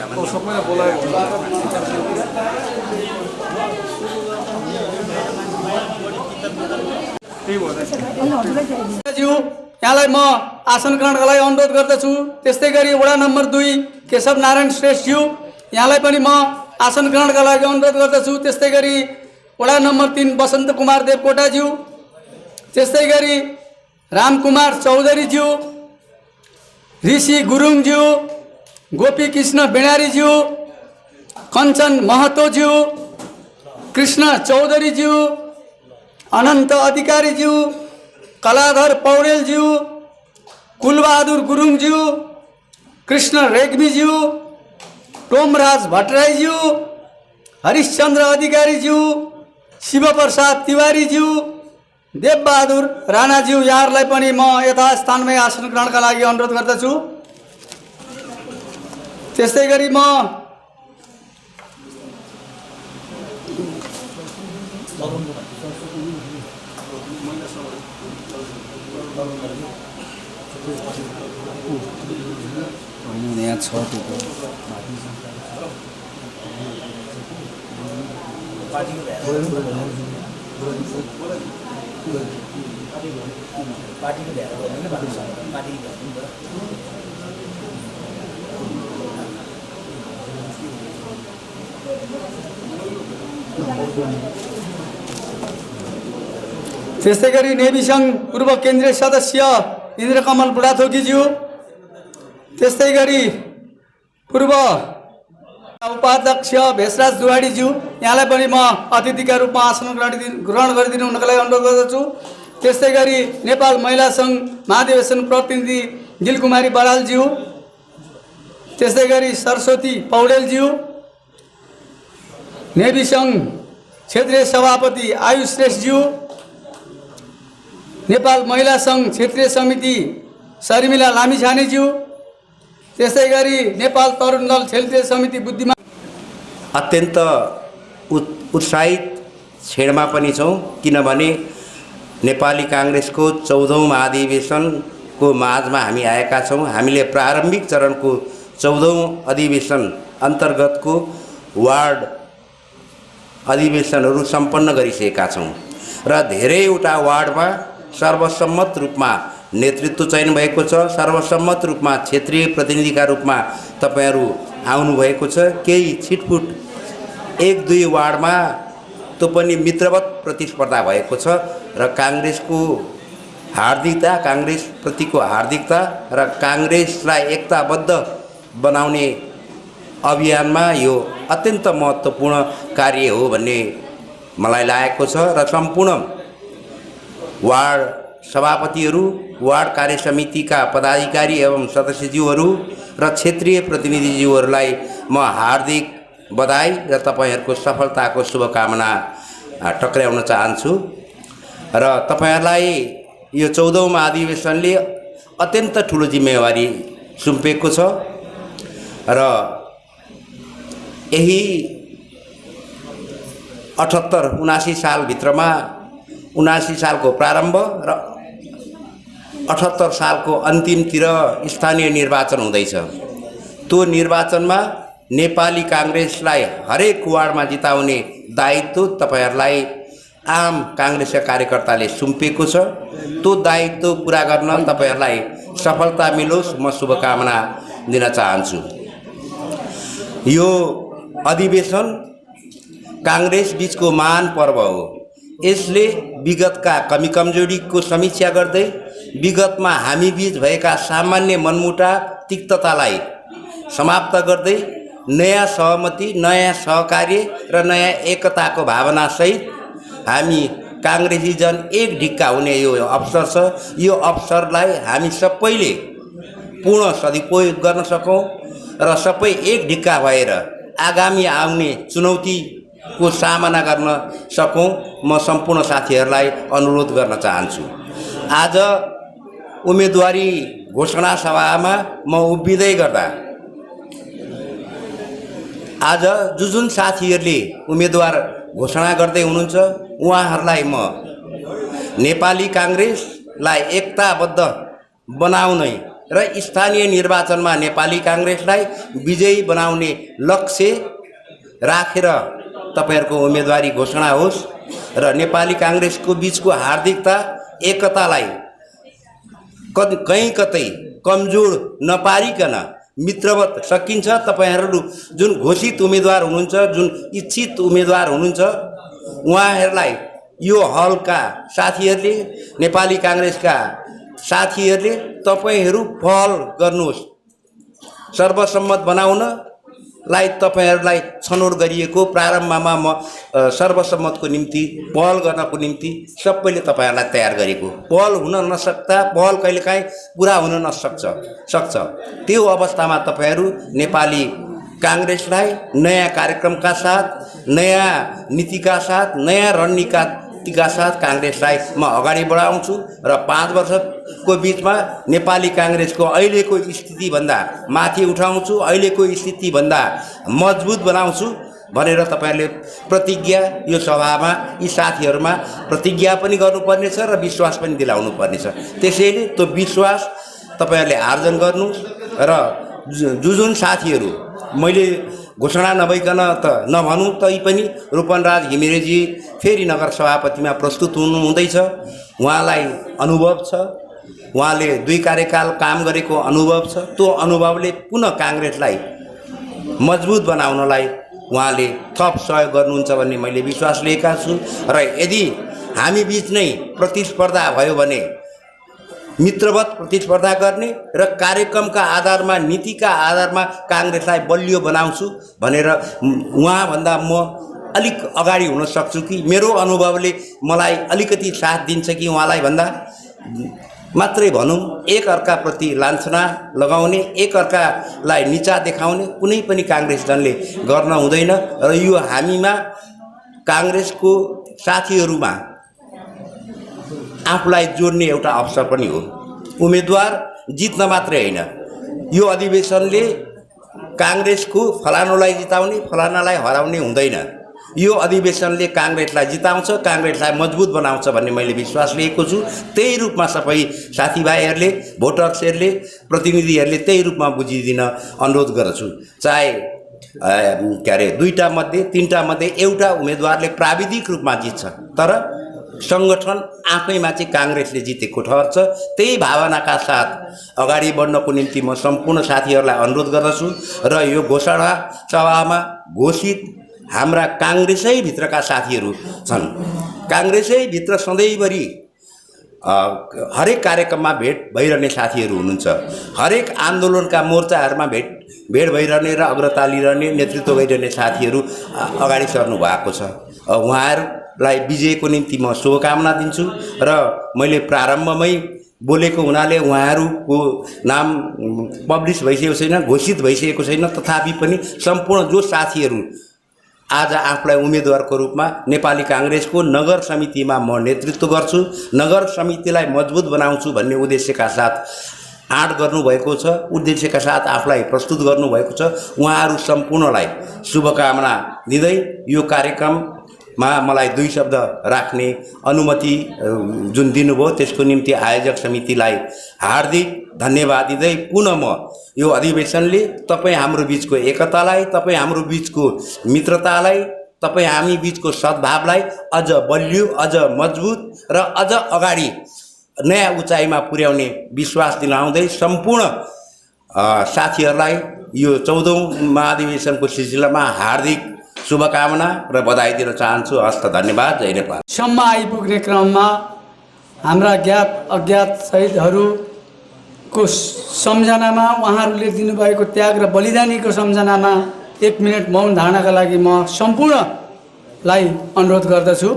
सबैलाई बोलायो यहाँलाई म आसन ग्रहणका लागि अनुरोध गर्दछु। त्यस्तै गरी वडा नम्बर 2 केशव नारायण श्रेष्ठज्यू यहाँलाई पनि म आसन ग्रहणका लागि अनुरोध गर्दछु। त्यस्तै गरी वडा नम्बर 3 बसन्त कुमार देवकोटाज्यू, त्यस्तै गरी रामकुमार चौधरीज्यू, ऋषि गुरुङज्यू, गोपी कृष्ण बेनारीज्यू, कञ्चन महतोज्यू, कृष्ण चौधरीज्यू, अनन्त अधिकारीज्यू, कलाधर पौडेलज्यू, कुलबहादुर गुरुङज्यू, कृष्ण रेग्मीज्यू, टोमराज भट्टराईज्यू, हरिश्चन्द्र अधिकारीज्यू, शिवप्रसाद तिवारीज्यू, देवबहादुर राणाज्यू यहाँहरूलाई पनि म यथास्थानमै आसन ग्रहणका लागि अनुरोध गर्दछु। त्यस्तै गरी म यहाँ छ त्यस्तै गरी नेभी सङ्घ पूर्व केन्द्रीय सदस्य इन्द्रकमल बुढाथोकीज्यू, त्यस्तै गरी पूर्व उपाध्यक्ष भेषराज दुवाडीज्यू यहाँलाई पनि म अतिथिका रूपमा आसन ग्रहण गरिदिनु हुनका लागि अनुरोध गर्दछु। त्यस्तै गरी नेपाल महिला सङ्घ महाधिवेशन प्रतिनिधि दिलकुमारी बरालज्यू, त्यस्तै गरी सरस्वती पौडेलज्यू, नेभी सङ्घ क्षेत्रीय सभापति आयुष श्रेष्ठज्यू, नेपाल महिला सङ्घ क्षेत्रीय समिति शर्मिला लामिछानेज्यू, त्यसै गरी नेपाल तरुण दल क्षेत्रीय समिति बुद्धिमान। अत्यन्त उत्साहित क्षणमा पनि छौँ, किनभने नेपाली काङ्ग्रेसको 14औं महाधिवेशनको माझमा हामी आएका छौँ। हामीले प्रारम्भिक चरणको 14औं अधिवेशन अन्तर्गतको वार्ड अधिवेशनहरू सम्पन्न गरिसकेका छौँ र धेरैवटा वार्डमा सर्वसम्मत रूपमा नेतृत्व चयन भएको छ। सर्वसम्मत रूपमा क्षेत्रीय प्रतिनिधिका रूपमा तपाईहरू आउनुभएको छ। केही छिटफुट 1-2 वार्डमा त्यो पनि मित्रवत प्रतिस्पर्धा भएको छ र काङ्ग्रेसको हार्दिकता, काङ्ग्रेसप्रतिको हार्दिकता र काङ्ग्रेसलाई एकताबद्ध बनाउने अभियानमा यो अत्यन्त महत्त्वपूर्ण कार्य हो भन्ने मलाई लागेको छ र सम्पूर्ण वार्ड सभापतिहरू, वार्ड कार्य समितिका पदाधिकारी एवं सदस्यज्यूहरू र क्षेत्रीय प्रतिनिधिज्यूहरूलाई म हार्दिक बधाई र तपाईहरूको सफलताको शुभकामना टक्राउन चाहन्छु र तपाईहरूलाई यो 14औं महाधिवेशनले अत्यन्त ठुलो जिम्मेवारी सुम्पेको छ र यही 78-79 सालभित्रमा 79 सालको प्रारम्भ र 78 सालको अन्तिमतिर स्थानीय निर्वाचन हुँदैछ। त्यो निर्वाचनमा नेपाली काङ्ग्रेसलाई हरेक वार्डमा जिताउने दायित्व तपाईहरूलाई आम काङ्ग्रेसका कार्यकर्ताले सुम्पेको छ। त्यो दायित्व पुरा गर्न तपाईहरूलाई सफलता मिलोस् म शुभकामना दिन चाहन्छु। यो अधिवेशन काङ्ग्रेस बीचको महान पर्व हो। यसले विगतका कमी कमजोरीको समीक्षा गर्दै विगतमा हामी बीच भएका सामान्य मनमुटाव तिक्ततालाई समाप्त गर्दै नयाँ सहमति, नयाँ सहकार्य र नयाँ एकताको भावनासहित हामी काङ्ग्रेसी जन एक ढिक्का हुने यो अवसर छ। यो अवसरलाई हामी सबैले पूर्ण सदुपयोग गर्न सकौँ र सबै एक ढिक्का भएर आगामी आउने चुनौतीको सामना गर्न सकौँ म सम्पूर्ण साथीहरूलाई अनुरोध गर्न चाहन्छु। आज उम्मेदवारी घोषणा सभामा म उभिँदै गर्दा आज जुन साथीहरूले उम्मेदवार घोषणा गर्दै हुनुहुन्छ उहाँहरूलाई म नेपाली काङ्ग्रेसलाई एकताबद्ध बनाउने र स्थानीय निर्वाचनमा नेपाली काङ्ग्रेसलाई विजयी बनाउने लक्ष्य राखेर तपाईहरुको उम्मेदवारी घोषणा होस् र नेपाली काङ्ग्रेसको बीचको हार्दिकता एकतालाई कहीँ कतै कमजोर नपारिकन मित्रवत सकिन्छ। तपाईहरु जुन घोषित उम्मेदवार हुनुहुन्छ, जुन इच्छित उम्मेदवार हुनुहुन्छ, उहाँहरुलाई यो हलका साथीहरुले, नेपाली काङ्ग्रेसका साथीहरुले तपाईहरु पहल गर्नुहोस्। सर्वसम्मत बनाउनलाई तपाईहरुलाई छनौट गरिएको प्रारम्भमा म सर्वसम्मतको निम्ति पहल गर्नको निम्ति सबैले तपाईहरुलाई तयार गरेको। पहल हुन नसक्दा पहल कहिलेकाहीँ पूरा हुन सक्छ। त्यो अवस्थामा तपाईहरु नेपाली काङ्ग्रेसलाई नयाँ कार्यक्रमका साथ, नयाँ नीतिका साथ, नयाँ रणनीतिका साथ काङ्ग्रेसलाई म अगाडि बढाउँछु र 5 वर्षको बीचमा नेपाली काङ्ग्रेसको अहिलेको स्थितिभन्दा माथि उठाउँछु, अहिलेको स्थितिभन्दा मजबुत बनाउँछु भनेर तपाईहरुले प्रतिज्ञा यो सभामा यी साथीहरुमा प्रतिज्ञा पनि गर्नुपर्नेछ र विश्वास पनि दिलाउनु पर्नेछ। त्यसैले त्यो विश्वास तपाईहरुले आर्जन गर्नु र जुन साथीहरु मैले घोषणा नभइकन त नभनु तैपनि रूपनराज घिमिरेजी फेरि नगर सभापतिमा प्रस्तुत हुनुहुँदैछ। उहाँलाई अनुभव छ, उहाँले 2 कार्यकाल काम गरेको अनुभव छ। त्यो अनुभवले पुनः काङ्ग्रेसलाई मजबुत बनाउनलाई उहाँले थप सहयोग गर्नुहुन्छ भन्ने मैले विश्वास लिएका छु र यदि हामी बीच नै प्रतिस्पर्धा भयो भने मित्रवत प्रतिस्पर्धा गर्ने र कार्यक्रमका आधारमा, नीतिका आधारमा काङ्ग्रेसलाई बलियो बनाउँछु भनेर उहाँभन्दा म अलिक अगाडि हुन सक्छु कि मेरो अनुभवले मलाई अलिकति साथ दिन्छ कि उहाँलाई भन्दा मात्रै भनौँ। एक अर्काप्रति लान्छना लगाउने, एक अर्कालाई नीचा देखाउने कुनै पनि काङ्ग्रेस दलले गर्न हुँदैन र यो हामीमा काङ्ग्रेसको साथीहरुमा आफूलाई जोड्ने एउटा अवसर पनि हो। उम्मेदवार जित्न मात्रै हैन, यो अधिवेशनले काङ्ग्रेसको फलानुलाई जिताउने, फलानालाई हराउने हुँदैन। यो अधिवेशनले काङ्ग्रेसलाई जिताउँछ, काङ्ग्रेसलाई मजबुत बनाउँछ भन्ने मैले विश्वास लिएको छु। त्यही रूपमा सबै साथीभाइहरूले, भोटर्सहरूले, प्रतिनिधिहरूले त्यही रूपमा बुझिदिन अनुरोध गर्छु। चाहे दुईटा मध्ये, 3टा मध्ये एउटा उम्मेदवारले प्राविधिक रूपमा जित्छ, तर संगठन आफैमा चाहिँ काङ्ग्रेसले जितेको ठहर्छ। त्यही भावनाका साथ अगाडि बढ्नको निम्ति म सम्पूर्ण साथीहरूलाई अनुरोध गर्दछु र यो घोषणा सभामा घोषित हाम्रा काङ्ग्रेसै भित्रका साथीहरू छन्। काङ्ग्रेसै भित्र सधैँभरि हरेक कार्यक्रममा भेट भइरहने साथीहरू हुनुहुन्छ। हरेक आन्दोलनका मोर्चाहरूमा भेट भइरहने र अग्रता लिइरहने, नेतृत्व गरिरहने साथीहरू अगाडि सर्नु भएको छ। उहाँहरूलाई विजयको निम्ति म शुभकामना दिन्छु र मैले प्रारम्भमै बोलेको हुनाले उहाँहरूको नाम पब्लिस भइसकेको छैन, घोषित भइसकेको छैन, तथापि पनि सम्पूर्ण जो साथीहरू आज आफूलाई उम्मेदवारको रूपमा नेपाली काङ्ग्रेसको नगर समितिमा म नेतृत्व गर्छु, नगर समितिलाई मजबुत बनाउँछु भन्ने उद्देश्यका साथ आँट गर्नुभएको छ, उद्देश्यका साथ आफूलाई प्रस्तुत गर्नुभएको छ, उहाँहरू सम्पूर्णलाई शुभकामना दिँदै यो कार्यक्रममा मलाई 2 शब्द राख्ने अनुमति जुन दिनुभयो त्यसको निम्ति आयोजक समितिलाई हार्दिक धन्यवाद दिँदै पुनः म यो अधिवेशनले तपाईँ हाम्रो बीचको एकतालाई, तपाईँ हाम्रो बीचको मित्रतालाई, तपाईँ हामी बीचको सद्भावलाई अझ बलियो, अझ मजबुत र अझ अगाडि नयाँ उचाइमा पुर्याउने विश्वास दिलाउँदै सम्पूर्ण साथीहरूलाई यो 14औं महाधिवेशनको सिलसिलामा हार्दिक शुभकामना र बधाई दिन चाहन्छु। हस्त धन्यवाद। जय नेपाल। सम्म आइपुग्ने क्रममा हाम्रा ज्ञात अज्ञात शहीदहरूको सम्झनामा, उहाँहरूले दिनुभएको त्याग र बलिदानीको सम्झनामा 1 मिनट मौन धारणका लागि म सम्पूर्णलाई अनुरोध गर्दछु।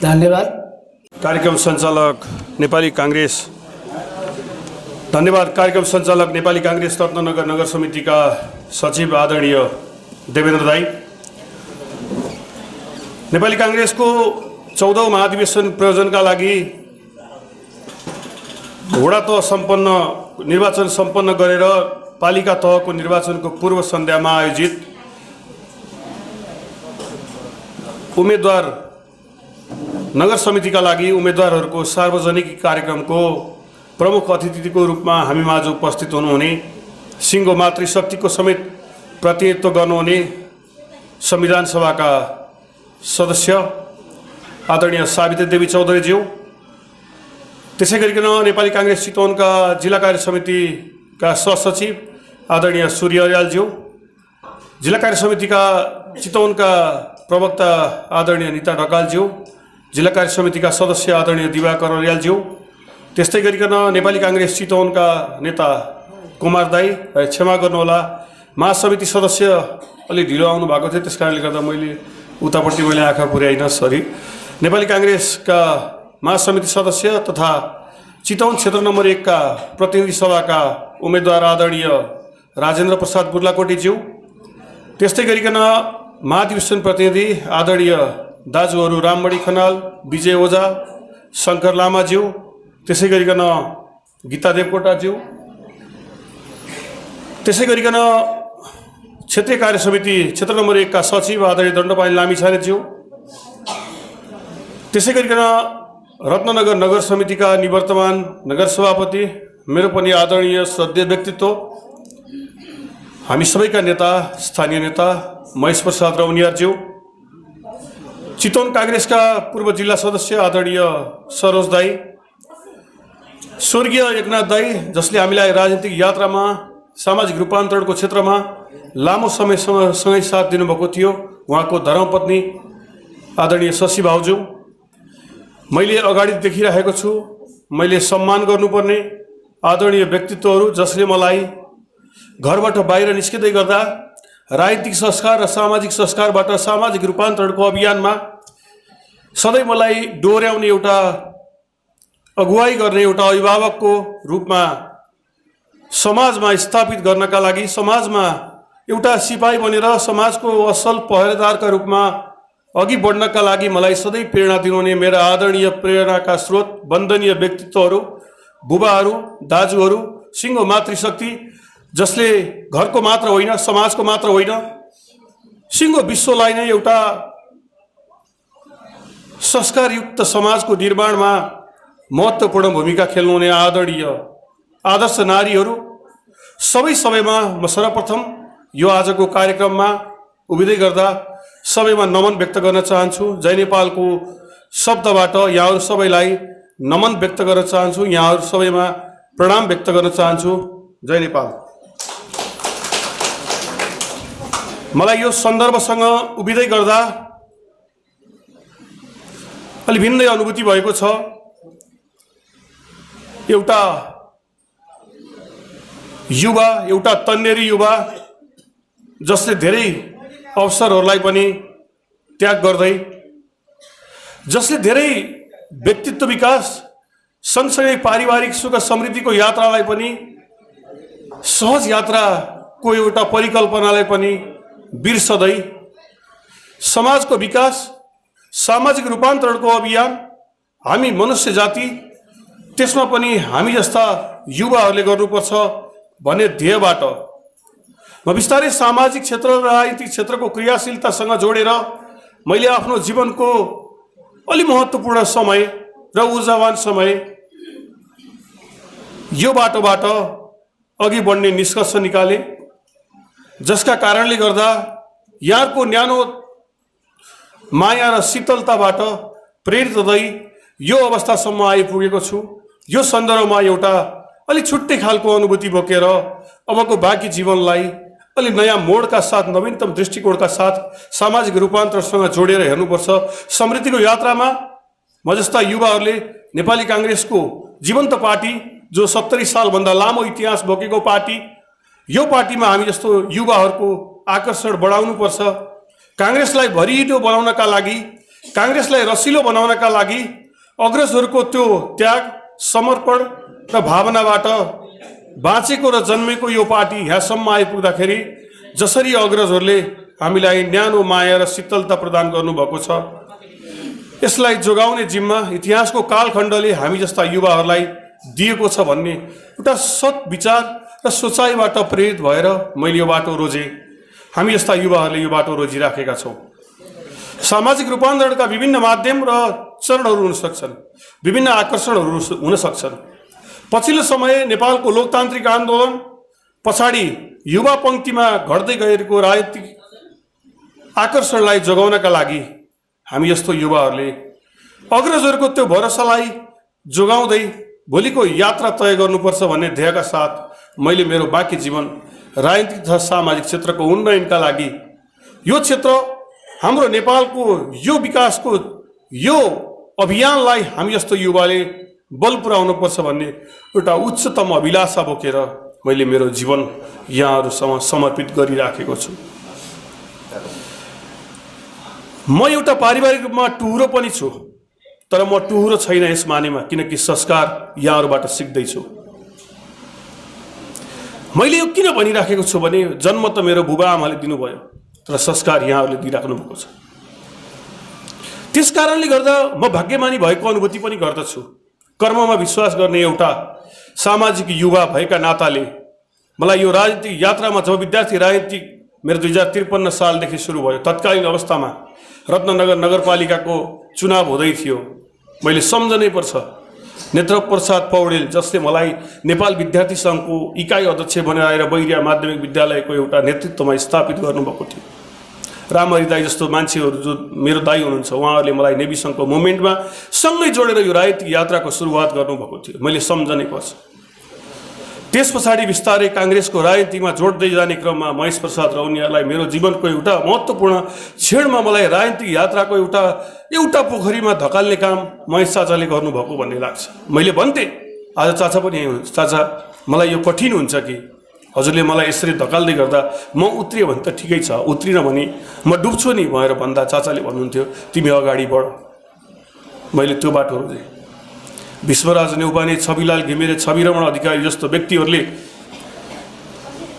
धन्यवाद। कार्यक्रम सञ्चालक नेपाली काङ्ग्रेस धन्यवाद। कार्यक्रम सञ्चालक नेपाली काङ्ग्रेस रत्ननगर नगर समितिका सचिव आदरणीय देवेन्द्र दाई, नेपाली काङ्ग्रेसको 14औं महाधिवेशन प्रयोजनका लागि वडा तह निर्वाचन सम्पन्न गरेर पालिका तहको निर्वाचनको पूर्व सन्ध्यामा आयोजित उम्मेदवार नगर समितिका लागि उम्मेदवारहरूको सार्वजनिक कार्यक्रमको प्रमुख अतिथिको रूपमा हामी माझ उपस्थित हुनुहुने सिङ्गो मातृशक्तिको समेत प्रतिनिधित्व गर्नुहुने संविधान सभाका सदस्य आदरणीय सावित्री देवी चौधरीज्यू, त्यसै गरिकन नेपाली काङ्ग्रेस चितवनका जिल्ला कार्य समितिका सहसचिव आदरणीय सूर्य अर्यालज्यू, जिल्ला कार्य समितिका चितवनका प्रवक्ता आदरणीय निता ढकालज्यू, जिल्ला कार्य समितिका सदस्य आदरणीय दिवाकर अर्यालज्यू, त्यस्तै गरिकन नेपाली काङ्ग्रेस चितवनका नेता कुमार दाई, क्षमा गर्नुहोला महासमिति सदस्य अलि ढिलो आउनु भएको थियो, त्यस कारणले गर्दा मैले उतापट्टि आँखा पुर्याइन, सरी। नेपाली काङ्ग्रेसका महासमिति सदस्य तथा चितवन क्षेत्र नम्बर 1 का प्रतिनिधि सभाका उम्मेदवार आदरणीय राजेन्द्र प्रसाद बुर्लाकोटीज्यू, त्यस्तै गरिकन महाधिवेशन प्रतिनिधि आदरणीय दाजुहरू रामबडी खनाल, विजय ओझा, शङ्कर लामाज्यू, त्यसै गरिकन गीता देवकोटाज्यू, त्यसै गरिकन क्षेत्रीय कार्य समिति क्षेत्र नम्बर 1 का सचिव आदरणीय दण्डपानी लामिछानेज्यू, त्यसै गरिकन रत्ननगर नगर समितिका निवर्तमान नगर सभापति मेरो पनि आदरणीय श्रद्धेय व्यक्तित्व हामी सबैका नेता स्थानीय नेता महेश प्रसाद रौनियारज्यू, चितवन काङ्ग्रेसका पूर्व जिल्ला सदस्य आदरणीय सरोज दाई, स्वर्गीय एकनाथ दाई जसले हामीलाई राजनीतिक यात्रामा सामाजिक रूपान्तरणको क्षेत्रमा लामो समयसँगै साथ दिनुभएको थियो, उहाँको धर्मपत्नी आदरणीय शशी भाउजू, मैले अगाडि देखिरहेको छु मैले सम्मान गर्नुपर्ने आदरणीय व्यक्तित्वहरू जसले मलाई घरबाट बाहिर निस्किँदै गर्दा राजनीतिक संस्कार र सामाजिक संस्कारबाट सामाजिक रूपान्तरणको अभियानमा सधैँ मलाई डोर्याउने एउटा अगुवाई गर्ने एउटा अभिभावकको रूपमा समाजमा स्थापित गर्नका लागि समाजमा एउटा सिपाही बनेर समाजको असल पहरेदारका रूपमा अघि बढ्नका लागि मलाई सधैँ प्रेरणा दिनुहुने मेरा आदरणीय प्रेरणाका स्रोत वन्दनीय व्यक्तित्वहरू बुबाहरू दाजुहरू सिङ्गो मातृशक्ति जसले घरको मात्र होइन समाजको मात्र होइन सिङ्गो विश्वलाई नै एउटा संस्कारयुक्त समाजको निर्माणमा महत्त्वपूर्ण भूमिका खेल्नुहुने आदरणीय आदर्श नारीहरू सबैमा म सर्वप्रथम यो आजको कार्यक्रममा उभिँदै गर्दा सबैमा नमन व्यक्त गर्न चाहन्छु। जय नेपालको शब्दबाट यहाँहरू सबैलाई नमन व्यक्त गर्न चाहन्छु, यहाँहरू सबैमा प्रणाम व्यक्त गर्न चाहन्छु। जय नेपाल। मलाई यो सन्दर्भसँग उभिँदै गर्दा अलि भिन्नै अनुभूति भएको छ। एउटा युवा, एउटा तन्नेरी युवा जसले धेरै अवसरहरूलाई पनि त्याग गर्दै, जसले धेरै व्यक्तित्व विकास सँगसँगै पारिवारिक सुख समृद्धिको यात्रालाई पनि सहज यात्राको एउटा परिकल्पनालाई पनि बिर्सदै समाजको विकास सामाजिक रूपान्तरणको अभियान हामी मनुष्य जाति त्यसमा पनि हामी जस्ता युवाहरूले गर्नुपर्छ भन्ने ध्येयबाट म बिस्तारै सामाजिक क्षेत्र र राजनीतिक क्षेत्रको क्रियाशीलतासँग जोडेर मैले आफ्नो जीवनको अलि महत्त्वपूर्ण समय र ऊर्जावान समय यो बाटोबाट अघि बढ्ने निष्कर्ष निकाले, जसका कारणले गर्दा यहाँको न्यानो माया र शीतलताबाट प्रेरित हुँदै यो अवस्थासम्म आइपुगेको छु। यो सन्दर्भमा एउटा अलि छुट्टै खालको अनुभूति बोकेर अबको बाँकी जीवनलाई अलि नयाँ मोडका साथ नवीनतम दृष्टिकोणका साथ सामाजिक रूपान्तरणसँग जोडेर हेर्नुपर्छ। समृद्धिको यात्रामा म जस्ता युवाहरूले नेपाली काङ्ग्रेसको जीवन्त पार्टी जो 70 सालभन्दा लामो इतिहास बोकेको पार्टी, यो पार्टीमा हामी जस्तो युवाहरूको आकर्षण बढाउनुपर्छ। काङ्ग्रेसलाई भरिलो बनाउनका लागि काङ्ग्रेसलाई रसिलो बनाउनका लागि अग्रजहरूको त्यो त्याग, समर्पण र भावनाबाट बाँचेको र जन्मेको यो पार्टी यहाँसम्म आइपुग्दाखेरि जसरी अग्रजहरूले हामीलाई न्यानो माया र शीतलता प्रदान गर्नुभएको छ, यसलाई जोगाउने जिम्मा इतिहासको कालखण्डले हामी जस्ता युवाहरूलाई दिएको छ भन्ने एउटा सत् विचार र सोचाइबाट प्रेरित भएर मैले यो बाटो रोजेँ। हामी जस्ता युवाहरूले यो बाटो रोजिराखेका छौँ। सामाजिक रूपान्तरणका विभिन्न माध्यम र चरणहरू हुन सक्छन्, विभिन्न आकर्षणहरू हुन सक्छन्। पछिल्लो समय नेपालको लोकतान्त्रिक आन्दोलन पछाडि युवा पङ्क्तिमा घट्दै गएको राजनीतिक आकर्षणलाई जोगाउनका लागि हामी जस्तो युवाहरूले अग्रजहरूको त्यो भरोसालाई जोगाउँदै भोलिको यात्रा तय गर्नुपर्छ भन्ने ध्येयका साथ मैले मेरो बाँकी जीवन राजनीतिक तथा सामाजिक क्षेत्रको उन्नयनका लागि, यो क्षेत्र हाम्रो नेपालको यो विकासको यो अभियानलाई हामी जस्तो युवाले बल पुर्याउनुपर्छ भन्ने एउटा उच्चतम अभिलाषा बोकेर मैले मेरो जीवन यहाँहरूसँग समर्पित गरिराखेको छु। म एउटा पारिवारिक रूपमा टुहुरो पनि छु, तर म टुहुरो छैन यस मानेमा, किनकि संस्कार यहाँहरूबाट सिक्दैछु। मैले यो किन भनिराखेको छु भने जन्म त मेरो बुबा आमाले दिनुभयो, तर संस्कार यहाँहरूले दिइराख्नु भएको छ। त्यस कारणले गर्दा म भाग्यमानी भएको अनुभूति पनि गर्दछु। कर्ममा विश्वास गर्ने एउटा सामाजिक युवा भएका नाताले मलाई यो राजनीतिक यात्रामा, जब विद्यार्थी राजनीति मेरो 2053 सालदेखि सुरु भयो, तत्कालीन अवस्थामा रत्ननगर नगरपालिकाको चुनाव हुँदै थियो। मैले सम्झनै पर्छ नेत्रप्रसाद पौडेल, जसले मलाई नेपाल विद्यार्थी सङ्घको इकाइ अध्यक्ष बनाएर बैरिया माध्यमिक विद्यालयको एउटा नेतृत्वमा स्थापित गर्नुभएको थियो। रामहरि दाई जस्तो मान्छेहरू जो मेरो दाई हुनुहुन्छ, उहाँहरूले मलाई नेभी सङ्घको मुभमेन्टमा सँगै जोडेर यो राजनीतिक यात्राको सुरुवात गर्नुभएको थियो। मैले सम्झनै पर्छ। त्यस पछाडि बिस्तारै काङ्ग्रेसको राजनीतिमा जोड्दै जाने क्रममा महेश प्रसाद रौनियालाई मेरो जीवनको एउटा महत्त्वपूर्ण क्षणमा मलाई राजनीतिक यात्राको एउटा पोखरीमा धकाल्ने काम महेश चाचाले गर्नुभएको भन्ने लाग्छ। मैले भन्थेँ, आज चाचा पनि यहीँ हुनुहुन्छ, चाचा मलाई यो कठिन हुन्छ कि हजुरले मलाई यसरी धकाल्दै गर्दा म उत्रियो भने त ठिकै छ, उत्रिन भने म डुब्छु नि भनेर भन्दा चाचाले भन्नुहुन्थ्यो, तिमी अगाडि बढ। मैले त्यो बाटो रोजेँ। विश्वराज नेउपाने, छविलाल घिमिरे, छविरमण अधिकारी जस्तो व्यक्तिहरूले,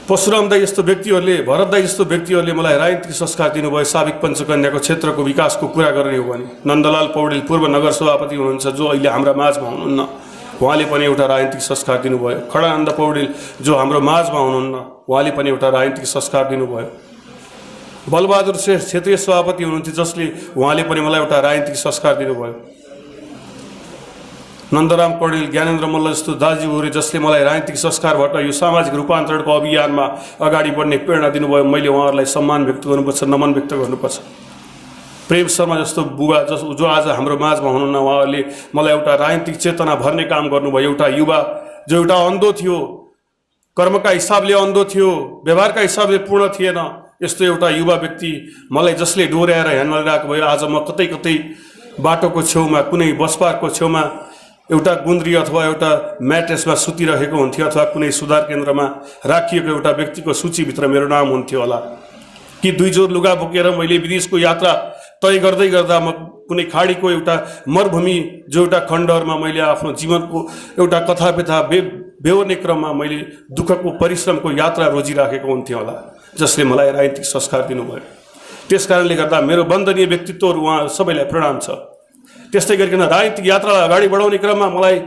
परशुराम दाई जस्तो व्यक्तिहरूले, भरत दाई जस्तो व्यक्तिहरूले मलाई राजनीतिक संस्कार दिनुभयो। साबिक पञ्चकन्याको क्षेत्रको विकासको कुरा गर्ने हो भने नन्दलाल पौडेल पूर्व नगर सभापति हुनुहुन्छ, जो अहिले हाम्रा माझमा हुनुहुन्न, उहाँले पनि एउटा राजनीतिक संस्कार दिनुभयो। खडानन्द पौडेल जो हाम्रो माझमा हुनुहुन्न, उहाँले पनि एउटा राजनीतिक संस्कार दिनुभयो। बलबहादुर श्रेष्ठ क्षेत्रीय सभापति हुनुहुन्थ्यो, जसले उहाँले पनि मलाई एउटा राजनीतिक संस्कार दिनुभयो। नन्दराम कौडेल, ज्ञानेन्द्र मल्ल जस्तो दाजुहरूले जसले मलाई राजनीतिक संस्कारबाट यो सामाजिक रूपान्तरणको अभियानमा अगाडि बढ्ने प्रेरणा दिनुभयो, मैले उहाँहरूलाई सम्मान व्यक्त गर्नुपर्छ, नमन व्यक्त गर्नुपर्छ। प्रेम शर्मा जस्तो बुबा जो आज हाम्रो माझमा हुनुहुन्न, उहाँहरूले मलाई एउटा राजनीतिक चेतना भर्ने काम गर्नुभयो। एउटा युवा जो एउटा अन्धो थियो, कर्मका हिसाबले अन्धो थियो, व्यवहारका हिसाबले पूर्ण थिएन, यस्तो एउटा युवा व्यक्ति मलाई जसले डोर्याएर हिँड्न भयो। आज म कतै कतै बाटोको छेउमा, कुनै बसपार्कको छेउमा एउटा गुन्द्री अथवा एउटा म्याट्रेसमा सुतिरहेको हुन्थ्यो, अथवा कुनै सुधार केन्द्रमा राखिएको एउटा व्यक्तिको सूचीभित्र मेरो नाम हुन्थ्यो होला। कि दुई जोर लुगा बोकेर मैले विदेशको यात्रा तय गर्दै गर्दा म कुनै खाडीको एउटा मरुभूमि जो एउटा खण्डहरूमा मैले आफ्नो जीवनको एउटा कथा व्यथा बेहोर्ने क्रममा मैले दुःखको परिश्रमको यात्रा रोजिराखेको हुन्थ्यो होला, जसले मलाई राजनीतिक संस्कार दिनुभयो। त्यस कारणले गर्दा मेरो वन्दनीय व्यक्तित्वहरू उहाँ सबैलाई प्रणाम छ। त्यस्तै गरिकन राजनीतिक यात्रालाई अगाडि बढाउने क्रममा मलाई